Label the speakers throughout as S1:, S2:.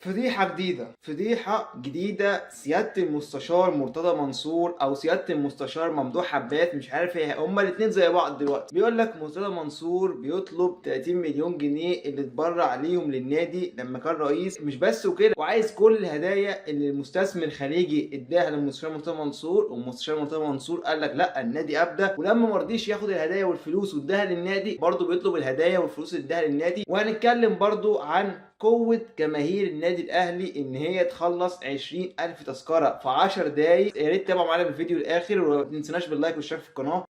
S1: فضيحة جديدة. سيادة المستشار مرتضى منصور أو سيادة المستشار ممدوح عباس، مش عارف ايه، هما الاتنين زي بعض دلوقتي. بيقول لك مرتضى منصور بيطلب 30 مليون جنيه اللي اتبرع عليهم للنادي لما كان رئيس. مش بس وكده، وعايز كل الهدايا اللي المستثمر الخليجي اداها للمستشار مرتضى منصور. والمستشار مرتضى منصور قال لك لا، النادي أبدى. ولما مرضيش ياخد الهدايا والفلوس واداها للنادي، برضه بيطلب الهدايا والفلوس اللي اداها للنادي. وهنتكلم برضه عن قوة جماهير النادي الأهلي إن هي تخلص 20,000 تذكرة في 10 دقايق. يا ريت تتابعوا معانا بالفيديو الآخر، وما تنسوناش باللايك والاشتراك في القناة.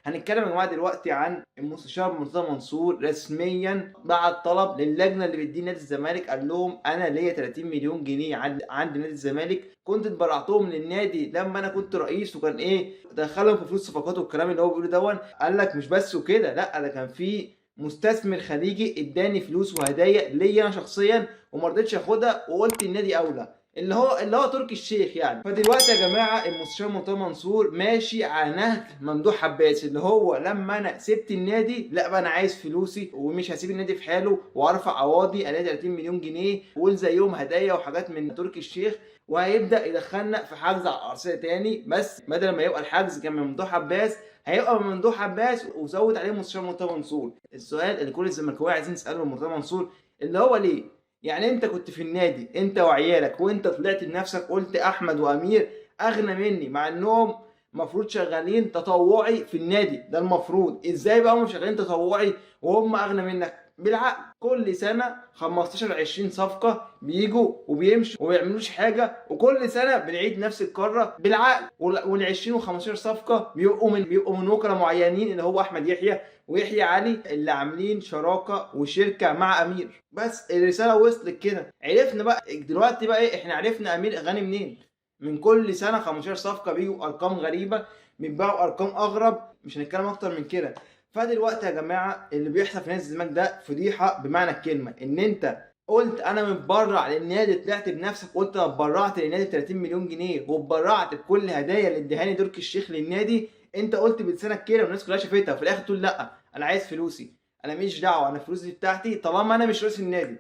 S1: هنتكلم يا جماعه دلوقتي عن المستشار مرتضى منصور. رسميا بعت طلب للجنه اللي بتدين نادي الزمالك، قال لهم انا ليا 30 مليون جنيه عند نادي الزمالك، كنت اتبرعتهم للنادي لما انا كنت رئيس، وكان ايه دخلهم في فلوس صفقات والكلام اللي هو بيقوله دون. قال لك مش بس وكده، لا ده كان في مستثمر خليجي اداني فلوس وهدايا ليا انا شخصيا وما رضيتش اخدها، وقلت النادي اولى، اللي هو تركي الشيخ يعني. فدلوقتي يا جماعه المستشار مرتضى منصور ماشي على نهج ممدوح عباس، اللي هو لما انا سبت النادي لا بقى انا عايز فلوسي ومش هسيب النادي في حاله، وارفع قواضي الاقي 30 مليون جنيه وقول زيهم هدايا وحاجات من تركي الشيخ. وهيبدا يدخلنا في حجز على الارصيه تاني، بس بدل ما يبقى الحجز كان من ممدوح عباس هيبقى من ممدوح عباس وزود عليه مستشار مرتضى منصور. السؤال اللي كل الزملكاويه عايزين يسالوا مرتضى منصور اللي هو ليه؟ يعني انت كنت في النادي انت وعيالك، وانت طلعت بنفسك قلت احمد وامير اغنى مني، مع انهم المفروض شغالين تطوعي في النادي ده. المفروض ازاي بقى هم شغالين تطوعي وهم اغنى منك؟ بالعقل. كل سنه 15 20 صفقه بيجوا وبيمشوا وما بيعملوش حاجه، وكل سنه بنعيد نفس الكره. بالعقل. وال 20 و15 صفقه بيبقوا من وكلاء معينين، اللي هو احمد يحيى ويحيى علي، اللي عاملين شراكه وشركه مع امير. بس الرساله وصلت كده. عرفنا بقى دلوقتي بقى ايه، احنا عرفنا امير غني منين. من كل سنه 15 صفقه بيجوا ارقام غريبه، بيتباعوا ارقام اغرب. مش هنتكلم اكتر من كده. فدلوقتي يا جماعه اللي بيحصل في نادي الزمالك ده فضيحه بمعنى الكلمه. ان انت قلت انا متبرع للنادي، طلعت بنفسك قلت انا اتبرعت للنادي 30 مليون جنيه واتبرعت بكل هدايا اللي ادهاني تركي الشيخ للنادي. انت قلت بلسانك كده والناس كلها شافتها، وفي الاخر تقول لا انا عايز فلوسي، انا ماليش دعوه، انا الفلوس دي بتاعتي طالما انا مش رئيس النادي.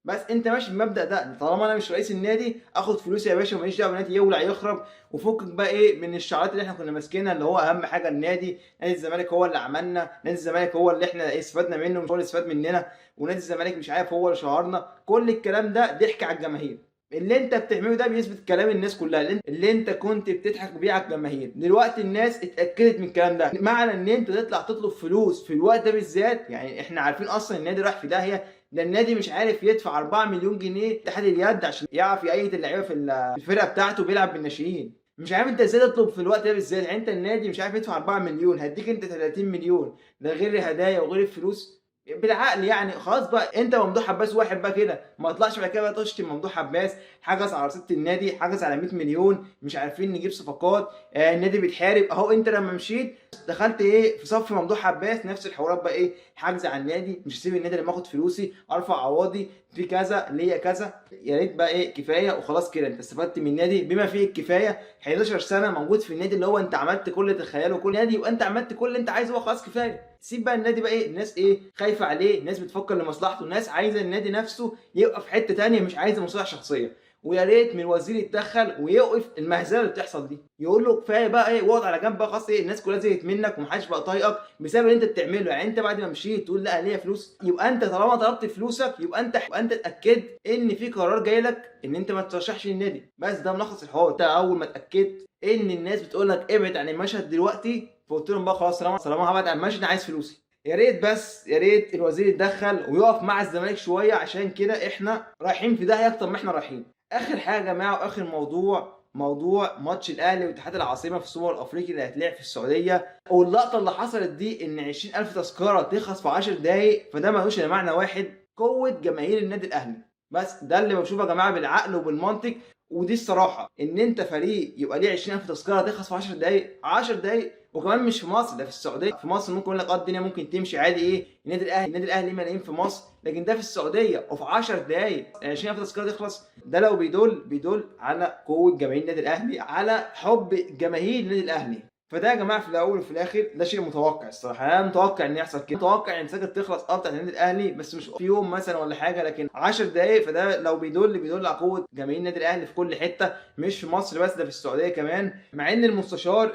S1: بس انت ماشي بالمبدا ده، طالما انا مش رئيس النادي اخد فلوسي يا باشا وماليش دعوه بالنادي يولع يخرب. وفكك بقى ايه من الشعارات اللي احنا كنا ماسكينها، اللي هو اهم حاجه النادي، نادي الزمالك هو اللي عملنا، نادي الزمالك هو اللي احنا استفدنا منه مش هو اللي استفاد مننا، ونادي الزمالك مش عارف هو اللي شهرنا. كل الكلام ده ضحك على الجماهير. اللي انت بتعمله ده بيثبت كلام الناس كلها، اللي انت كنت بتضحك بيه على الجماهير. دلوقتي الناس اتاكدت من الكلام ده. معنى ان انت تطلع تطلب فلوس في الوقت ده بالذات، يعني احنا عارفين اصلا النادي رايح في داهيه. ده النادي مش عارف يدفع 4 مليون جنيه اتحاد اليد عشان يعرف يأيد اللعيبه في الفرقه بتاعته بيلعب بالناشئين. مش عارف انت ازاي تطلب في الوقت ده بالذات. يعني انت النادي مش عارف يدفع 4 مليون، هديك انت 30 مليون، ده غير الهدايا وغير الفلوس. بالعقل يعني خلاص بقى، انت ممدوح عباس واحد بقى كده، ما طلعش بعد كده بقى تشتم ممدوح عباس. حجز على رصيد النادي، حجز على 100 مليون، مش عارفين نجيب صفقات، النادي بيتحارب اهو. انت لما مشيت دخلت ايه في صف ممدوح عباس، نفس الحوارات بقى ايه، حجز على النادي، مش هسيب النادي لما اخد فلوسي، ارفع عواضي في كذا ليا كذا. يا ريت بقى ايه كفايه وخلاص كده، انت استفدت من النادي بما فيه الكفايه. 11 سنه موجود في النادي، اللي هو انت عملت كل اللي تخيله كل نادي، يبقى انت عملت كل اللي انت عايزه، هو خلاص كفايه. سيب بقى النادي بقى ايه، الناس ايه خايفه عليه، الناس بتفكر لمصلحته، الناس عايزه النادي نفسه يبقى في حته تانيه، مش عايزه مصلحه شخصيه. ويا ريت من الوزير يتدخل ويوقف المهزله اللي بتحصل دي، يقول له كفايه بقى ايه، واقعد على جنب بقى خلاص. ايه الناس كلها زهقت منك ومحدش بقى طايقك بسبب اللي انت بتعمله. يعني انت بعد ما مشيت تقول لا ليا فلوس، يبقى انت طالما طلبت فلوسك يبقى انت اتاكدت ان في قرار جاي لك ان انت ما ترشحش النادي. بس ده ملخص الحوار. انت اول ما اتاكدت ان الناس بتقول لك ابعد عن المشهد دلوقتي، فقلت لهم بقى خلاص طالما هبعد عن المشهد انا عايز فلوسي. يا ريت بس يا ريت الوزير يتدخل ويقف مع الزمالك شويه، عشان كده احنا رايحين في داهيه اكتر ما احنا رايحين. اخر حاجه يا جماعه واخر موضوع ماتش الاهلي واتحاد العاصمه في السوبر الافريقي اللي هيتلعب في السعوديه. واللقطه اللي حصلت دي ان 20,000 تذكره تخلص في 10 دقايق، فده ملوش الا معنى واحد، قوه جماهير النادي الاهلي. بس ده اللي بشوفه يا جماعه بالعقل وبالمنطق. ودي الصراحه ان انت فريق يبقى ليه 20,000 تذكره تخلص في 10 دقايق، 10 دقايق، وكمان مش في مصر، ده في السعوديه. في مصر ممكن يقول لك الدنيا ممكن تمشي عادي، ايه النادي الاهلي ملايين في مصر، لكن ده في السعوديه وفي 10 دقايق 20,000 تذكره تخلص. ده لو بيدل على قوه جماهير النادي الاهلي، على حب جماهير النادي الاهلي. فده يا جماعه في الاول وفي الاخر ده شيء متوقع الصراحه، انا متوقع ان يحصل كده، متوقع ان ساكت تخلص بتاعت النادي الاهلي، بس مش في يوم مثلا ولا حاجه، لكن 10 دقائق. فده لو بيدل على قوه جماهير النادي الاهلي في كل حته، مش في مصر بس، ده في السعوديه كمان. مع ان المستشار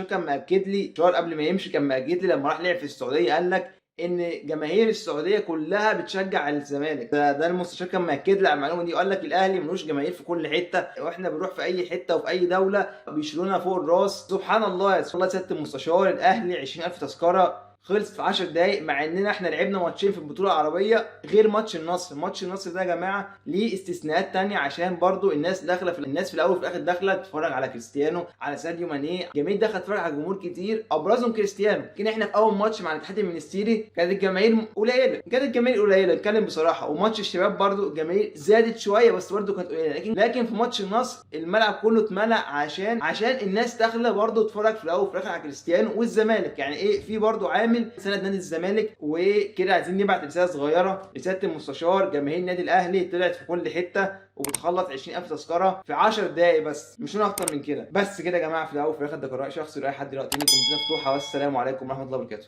S1: كان مأكد لي، شهر قبل ما يمشي كان مأكد لي لما راح لعب في السعوديه، قال لك ان جماهير السعوديه كلها بتشجع المزمالك. ده المستشار كان مأكد لي على المعلومه دي، وقال لك الاهلي ملوش جماهير في كل حته، واحنا بنروح في اي حته وفي اي دوله بيشيلونا فوق الراس. سبحان الله يا سياده المستشار، الاهلي 20,000 تذكره خلصت في 10 دقايق، مع اننا احنا لعبنا ماتشين في البطوله العربيه غير ماتش النصر. ماتش النصر ده يا جماعه ليه استثناءات تانية، عشان برضو الناس داخله الناس في الاول وفي الاخر داخله تتفرج على كريستيانو، على ساديو ماني، جماهير داخله تتفرج على جمهور كتير ابرزهم كريستيانو. لكن احنا في اول ماتش مع الاتحاد المنستيري كانت الجماهير قليله، نتكلم بصراحه. وماتش الشباب برضو الجماهير زادت شويه بس برضو كانت قليله. لكن في ماتش النصر الملعب كله اتملى، عشان الناس داخله برضو تتفرج في الاول وفي الاخر على كريستيانو والزمالك. يعني ايه، في برضو عامل سند نادي الزمالك. وكده عايزين نبعت رساله صغيره لسياده المستشار، جماهير النادي الاهلي طلعت في كل حته وبتخلص 20,000 تذكره في 10 دقائق بس، مش اكتر من كده. بس كده يا جماعه، في الاول وفي الاخر ده قرار شخصي لاي حد دلوقتي، كومنتات مفتوحه، والسلام عليكم ورحمه الله وبركاته.